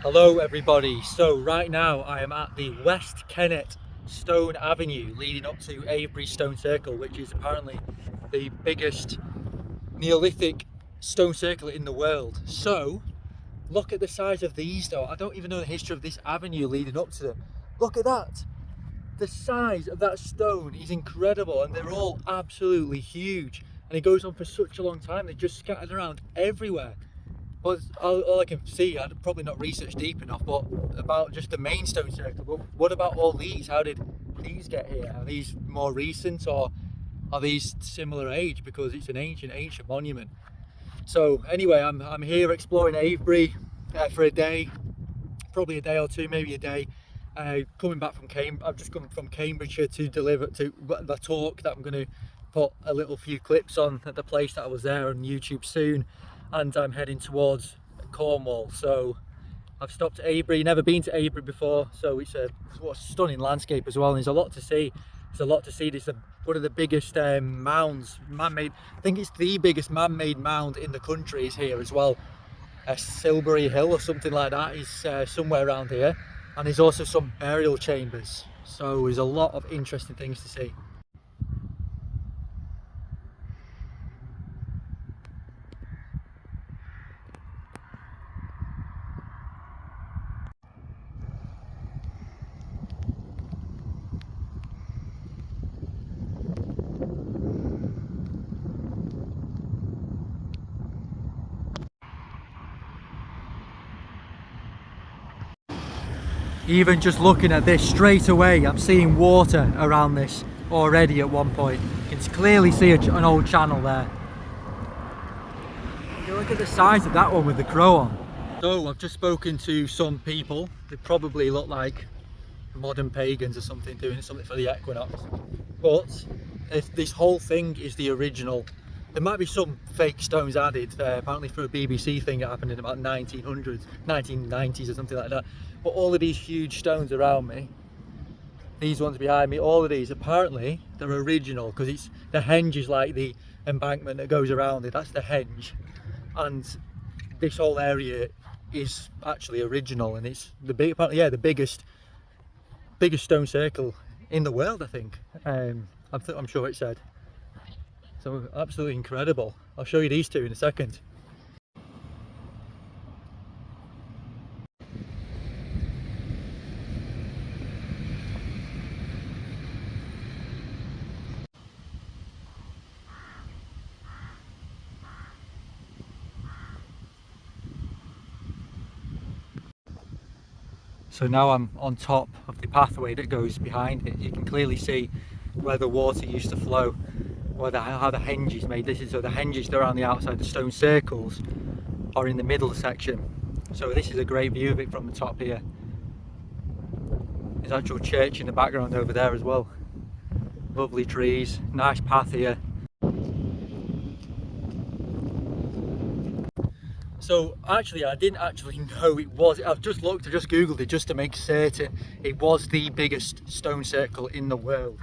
Hello everybody, so right now I am at the West Kennet Stone Avenue leading up to Avebury Stone Circle, which is apparently the biggest Neolithic stone circle in the world. So look at the size of these though. I don't even know the history of this avenue leading up to them. Look at that! The size of that stone is incredible, and they're all absolutely huge, and it goes on for such a long time. They're just scattered around everywhere. Well, all I can see, I'd probably not researched deep enough, but about just the main stone circle. But what about all these? How did these get here? Are these more recent, or are these similar age? Because it's an ancient monument. So anyway, I'm here exploring Avebury for a day, probably a day or two, maybe a day. Coming back from Cambridge, I've just come from Cambridgeshire to deliver to the talk that I'm going to put a little few clips on at the place that I was there on YouTube soon. And I'm heading towards Cornwall. So I've stopped at Avebury, never been to Avebury before, so it's a stunning landscape as well, and there's a lot to see. There's one of the biggest mounds, man-made, I think it's the biggest man-made mound in the country is here as well. Silbury Hill or something like that is somewhere around here, and there's also some burial chambers, so there's a lot of interesting things to see. Even just looking at this straight away, I'm seeing water around this already at one point. You can clearly see an old channel there. You look at the size of that one with the crow on. So I've just spoken to some people. They probably look like modern pagans or something, doing something for the equinox. But if this whole thing is the original, there might be some fake stones added, apparently for a BBC thing that happened in about 1900s, 1990s or something like that. But all of these huge stones around me, these ones behind me, all of these, apparently they're original, because it's the henge is like the embankment that goes around it. That's the henge, and this whole area is actually original, and it's apparently, yeah, the biggest stone circle in the world, I think. I'm sure it said. So absolutely incredible. I'll show you these two in a second. So now I'm on top of the pathway that goes behind it. You can clearly see where the water used to flow, how the henge is made. So the henges that are on the outside, the stone circles, are in the middle section. So this is a great view of it from the top here. There's actual church in the background over there as well. Lovely trees, nice path here. So actually, I didn't actually know it was. I've just googled it just to make certain it was the biggest stone circle in the world.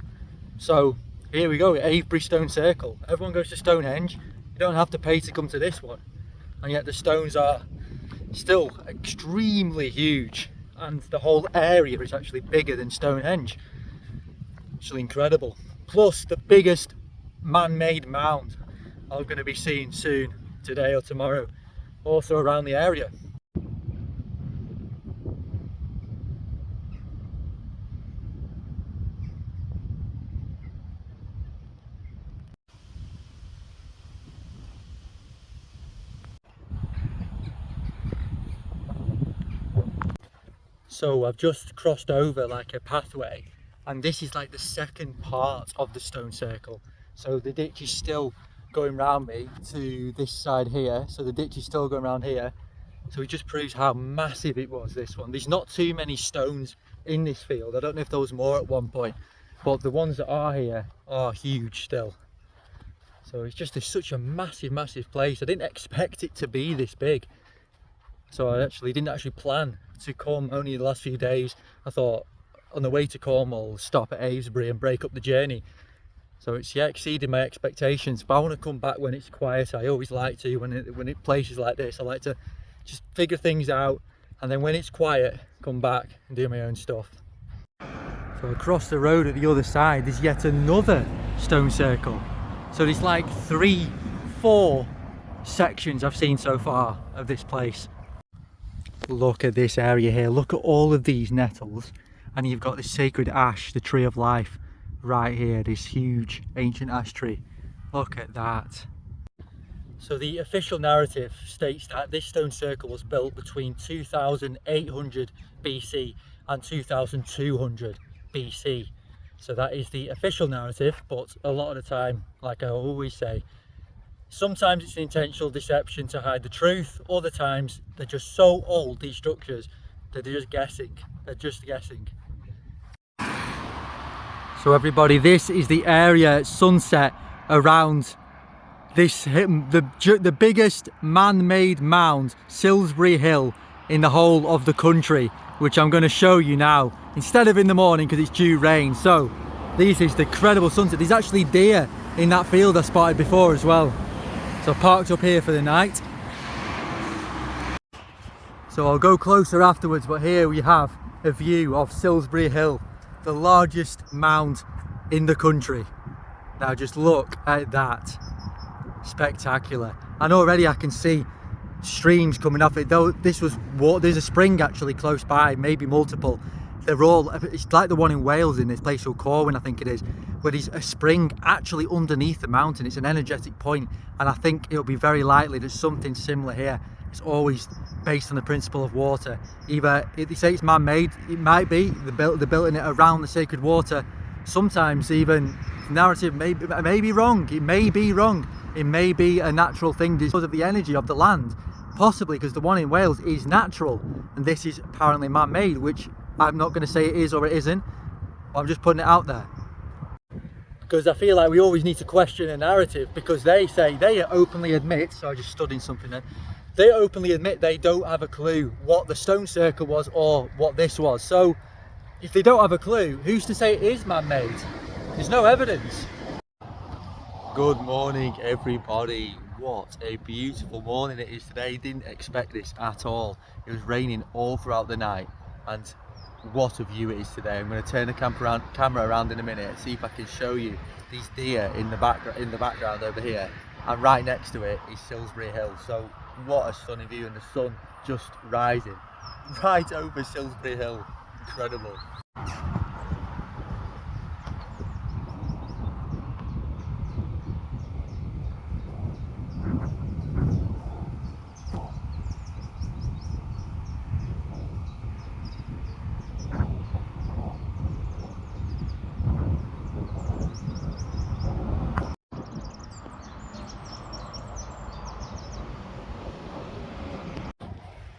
So here we go, Avebury Stone Circle. Everyone goes to Stonehenge. You don't have to pay to come to this one, and yet the stones are still extremely huge, and the whole area is actually bigger than Stonehenge. Actually incredible. Plus the biggest man-made mound I'm going to be seeing soon, today or tomorrow, also around the area. So I've just crossed over like a pathway, and this is like the second part of the stone circle. So the ditch is still going round me to this side here, so the ditch is still going around here. So it just proves how massive it was, this one. There's not too many stones in this field. I don't know if there was more at one point, but the ones that are here are huge still. So it's such a massive place. I didn't expect it to be this big. So I didn't actually plan to come only the last few days. I thought on the way to Cornwall, stop at Avebury and break up the journey. So it's exceeded my expectations, but I want to come back when it's quiet. I always like to, when it places like this, I like to just figure things out, and then when it's quiet, come back and do my own stuff. So across the road at the other side, there's yet another stone circle. So there's like 3, 4 sections I've seen so far of this place. Look at this area here, look at all of these nettles, and you've got this sacred ash, the tree of life, right here, this huge ancient ash tree. Look at that. So the official narrative states that this stone circle was built between 2800 BC and 2200 BC. So that is the official narrative, but a lot of the time, like I always say, sometimes it's an intentional deception to hide the truth. Other times they're just so old, these structures, that they're just guessing. They're just guessing. So everybody, this is the area at sunset around this, the biggest man-made mound, Salisbury Hill, in the whole of the country, which I'm going to show you now, instead of in the morning because it's due rain. So this is the incredible sunset. There's actually deer in that field I spotted before as well. So I parked up here for the night. So I'll go closer afterwards, but here we have a view of Salisbury Hill, the largest mound in the country. Now just look at that. Spectacular. And already I can see streams coming off it, though this was water. There's a spring actually close by, maybe multiple. They're all, it's like the one in Wales in this place called Corwin, I think it is, where there's a spring actually underneath the mountain. It's an energetic point, and I think it'll be very likely there's something similar here. It's always based on the principle of water. Either if they say it's man-made, it might be they're building it around the sacred water. Sometimes even the narrative may be wrong. It may be wrong. It may be a natural thing because of the energy of the land, possibly because the one in Wales is natural and this is apparently man-made, which I'm not going to say it is or it isn't, but I'm just putting it out there. Because I feel like we always need to question a narrative, because they say, they openly admit, so I just studied something then, they openly admit they don't have a clue what the stone circle was or what this was. So if they don't have a clue, who's to say it is man-made? There's no evidence. Good morning everybody. What a beautiful morning it is today. Didn't expect this at all. It was raining all throughout the night, and what a view it is today. I'm going to turn the camera around in a minute and see if I can show you these deer in the background over here, and right next to it is Salisbury Hill. So what a stunning view, and the sun just rising right over Salisbury Hill. Incredible.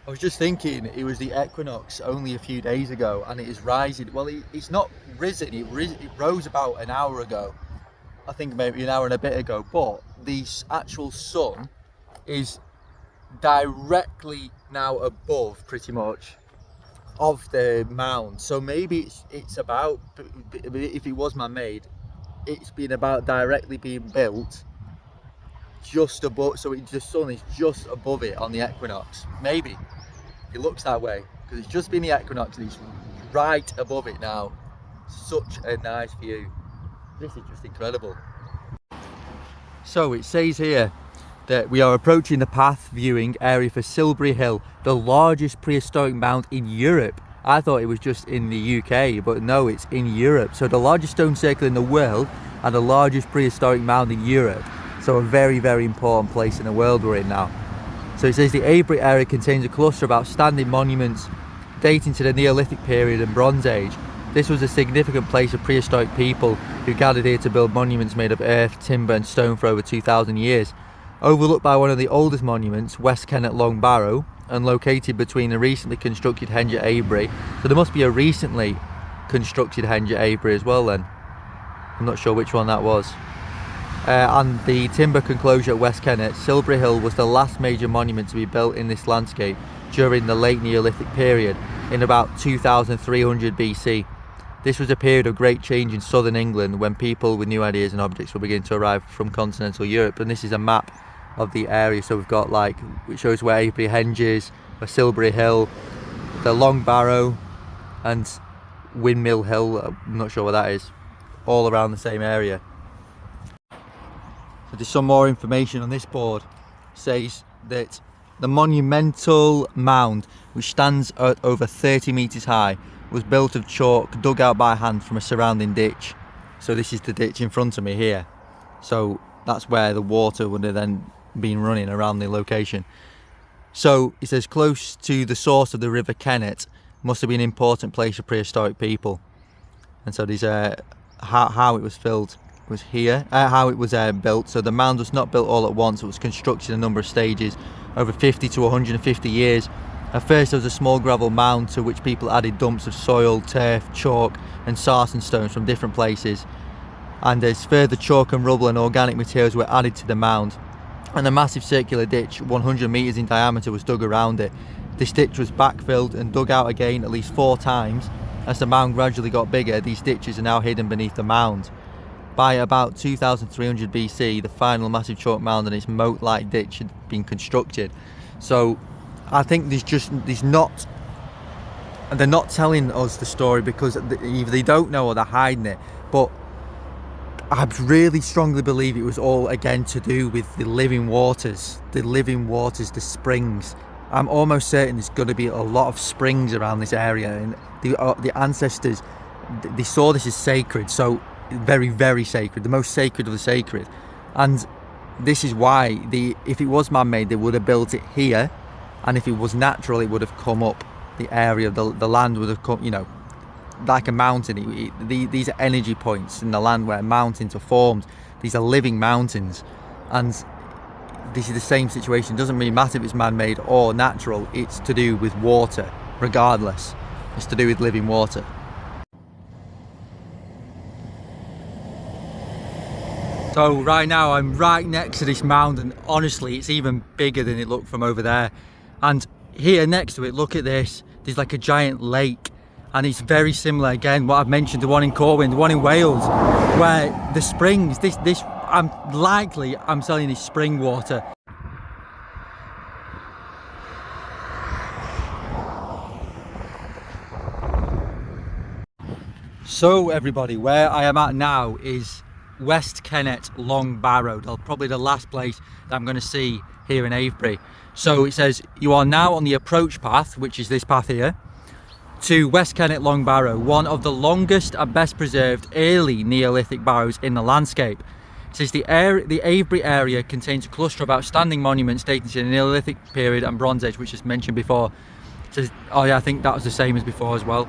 I was just thinking, it was the equinox only a few days ago and it is rising. Well, it's not risen, it rose about an hour ago. I think maybe an hour and a bit ago, but the actual sun is directly now above, pretty much, of the mound. So maybe it's about, if it was man-made, it's been about directly being built just above, so the sun is just above it on the equinox. Maybe it looks that way because it's just been the equinox and it's right above it now. Such a nice view. This is just incredible. So it says here that we are approaching the path viewing area for Salisbury Hill, the largest prehistoric mound in Europe. I thought it was just in the UK, but no, it's in Europe. So the largest stone circle in the world and the largest prehistoric mound in Europe. So a very, very important place in the world we're in now. So it says the Avebury area contains a cluster of outstanding monuments dating to the Neolithic period and Bronze Age. This was a significant place of prehistoric people who gathered here to build monuments made of earth, timber and stone for over 2,000 years. Overlooked by one of the oldest monuments, West Kennet Long Barrow, and located between the recently constructed henge at Avebury. So there must be a recently constructed henge at Avebury as well then. I'm not sure which one that was. And the timber enclosure at West Kennet, Salisbury Hill was the last major monument to be built in this landscape during the late Neolithic period in about 2300 BC. This was a period of great change in southern England when people with new ideas and objects were beginning to arrive from continental Europe. And this is a map of the area, so we've got like, it shows where Avebury Henge is, where Salisbury Hill, the Long Barrow and Windmill Hill, I'm not sure what that is, all around the same area. So there's some more information on this board. It says that the monumental mound, which stands at over 30 metres high, was built of chalk dug out by hand from a surrounding ditch. So this is the ditch in front of me here. So that's where the water would have then been running around the location. So it says close to the source of the River Kennet must have been an important place for prehistoric people. And so these how it was filled was here, how it was built. So the mound was not built all at once, it was constructed in a number of stages over 50 to 150 years. At first there was a small gravel mound to which people added dumps of soil, turf, chalk and sarsen stones from different places. And as further chalk and rubble and organic materials were added to the mound, and a massive circular ditch 100 metres in diameter was dug around it. This ditch was backfilled and dug out again at least 4 times. As the mound gradually got bigger, these ditches are now hidden beneath the mound. By about 2300 BC, the final massive chalk mound and its moat-like ditch had been constructed. So I think they're not telling us the story because either they don't know or they're hiding it. But I really strongly believe it was all again to do with the living waters, the springs. I'm almost certain there's going to be a lot of springs around this area, and the ancestors, they saw this as sacred, so very, very sacred, the most sacred of the sacred. And this is why if it was man-made, they would have built it here, and if it was natural, it would have come up the area, the land would have come, you know, like a mountain. These are energy points in the land where mountains are formed. These are living mountains, and this is the same situation. It doesn't really matter if it's man-made or natural, it's to do with water. Regardless, it's to do with living water. So right now I'm right next to this mound, and honestly it's even bigger than it looked from over there. And here next to it, look at this, there's like a giant lake. And it's very similar, again, what I've mentioned, the one in Corwin, the one in Wales, where the springs, I'm selling this spring water. So everybody, where I am at now is West Kennet, Long Barrow, probably the last place that I'm going to see here in Avebury. So it says, you are now on the approach path, which is this path here, to West Kennet Long Barrow, one of the longest and best preserved early Neolithic barrows in the landscape. It says the Avebury area contains a cluster of outstanding monuments dating to the Neolithic period and Bronze Age, which is mentioned before. It says, oh yeah, I think that was the same as before as well.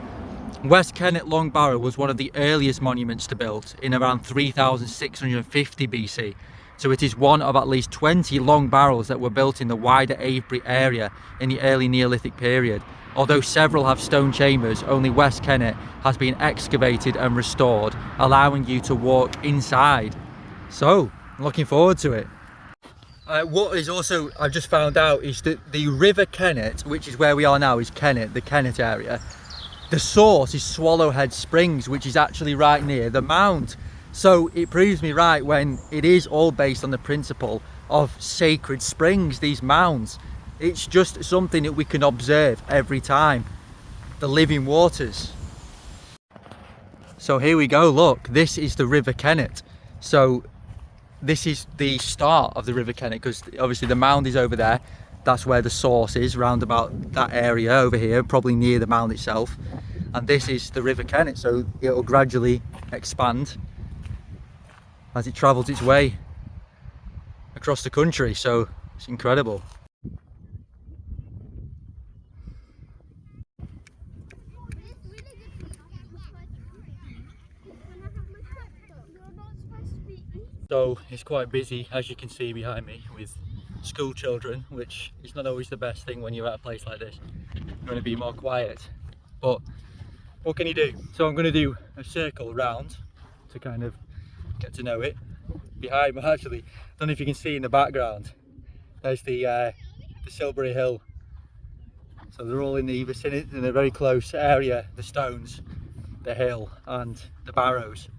West Kennet Long Barrow was one of the earliest monuments to build in around 3650 BC. So it is one of at least 20 long barrows that were built in the wider Avebury area in the early Neolithic period. Although several have stone chambers, only West Kennet has been excavated and restored, allowing you to walk inside. So, I'm looking forward to it. What is also, I've just found out, is that the River Kennet, which is where we are now, is Kennet, the Kennet area. The source is Swallowhead Springs, which is actually right near the mound. So it proves me right when it is all based on the principle of sacred springs, these mounds. It's just something that we can observe every time. The living waters. So here we go, look, this is the River Kennet. So this is the start of the River Kennet, because obviously the mound is over there. That's where the source is, round about that area over here, probably near the mound itself. And this is the River Kennet, so it'll gradually expand as it travels its way across the country. So it's incredible. So it's quite busy, as you can see behind me, with school children, which is not always the best thing when you're at a place like this. You want to be more quiet, but what can you do? So I'm going to do a circle round to kind of get to know it. Behind me, actually, I don't know if you can see in the background, there's the Silbury Hill. So they're all in the vicinity, in a very close area, the stones, the hill and the barrows.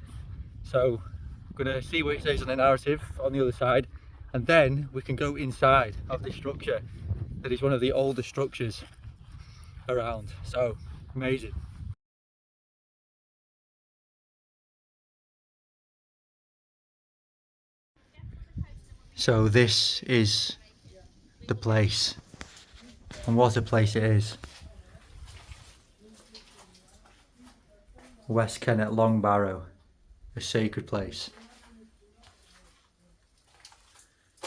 So I'm going to see what it says on the narrative on the other side, and then we can go inside of this structure that is one of the oldest structures around. So amazing. So this is the place, and what a place it is. West Kennet Long Barrow, a sacred place.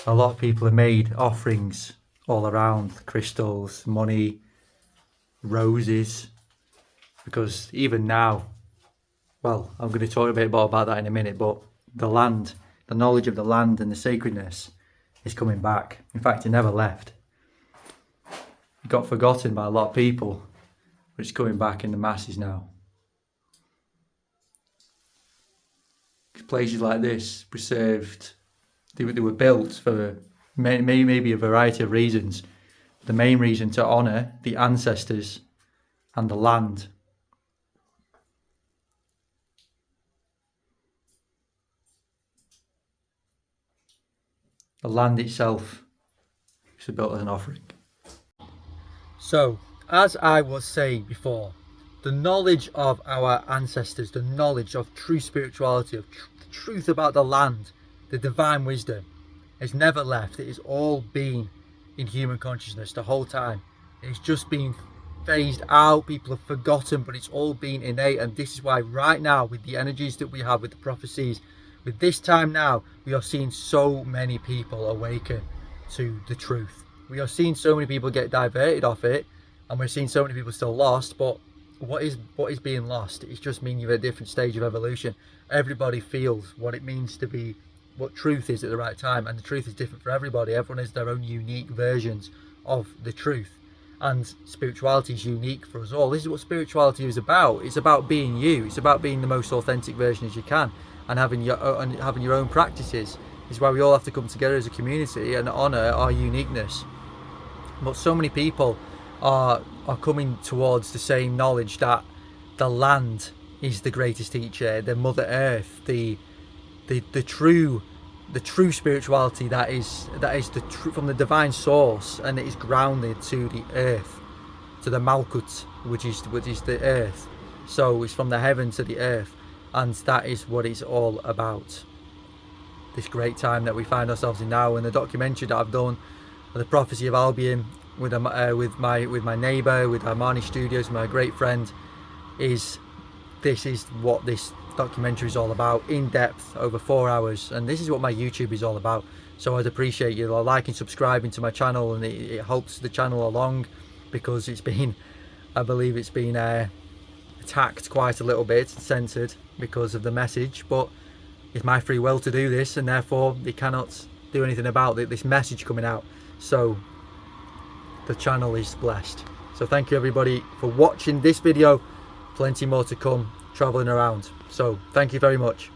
A lot of people have made offerings all around, crystals, money, roses, because even now, well, I'm going to talk a bit more about that in a minute, but the land, the knowledge of the land and the sacredness is coming back. In fact, it never left. It got forgotten by a lot of people, but it's coming back in the masses now. Places like this were served, they were built for maybe a variety of reasons. The main reason to honour the ancestors and the land. The land itself was built as an offering. So, as I was saying before, the knowledge of our ancestors, the knowledge of true spirituality, of the truth about the land, the divine wisdom, has never left. It has all been in human consciousness the whole time. It's just been phased out, people have forgotten, but it's all been innate. And this is why right now, with the energies that we have, with the prophecies, with this time now, we are seeing so many people awaken to the truth. We are seeing so many people get diverted off it, and we're seeing so many people still lost. But what is being lost? It's just meaning you're at a different stage of evolution. Everybody feels what it means to be, what truth is at the right time, and the truth is different for everybody. Everyone has their own unique versions of the truth, and spirituality is unique for us all. This is what spirituality is about. It's about being you. It's about being the most authentic version as you can, and having your own practices. This is why we all have to come together as a community and honor our uniqueness. But so many people are coming towards the same knowledge that the land is the greatest teacher, the Mother Earth, the true spirituality that is from the divine source, and it is grounded to the earth, to the Malkut, which is the earth. So it's from the heaven to the earth, and that is what it's all about. This great time that we find ourselves in now, and the documentary that I've done, the prophecy of Albion, with my neighbour, with Armani Studios, my great friend, this is what this documentary is all about, in depth, over 4 hours, and this is what my YouTube is all about. So I'd appreciate you liking, subscribing to my channel, and it helps the channel along, because it's been, I believe it's been attacked quite a little bit, censored because of the message, but it's my free will to do this, and therefore they cannot do anything about this message coming out. So the channel is blessed. So thank you everybody for watching this video. Plenty more to come, traveling around. So thank you very much.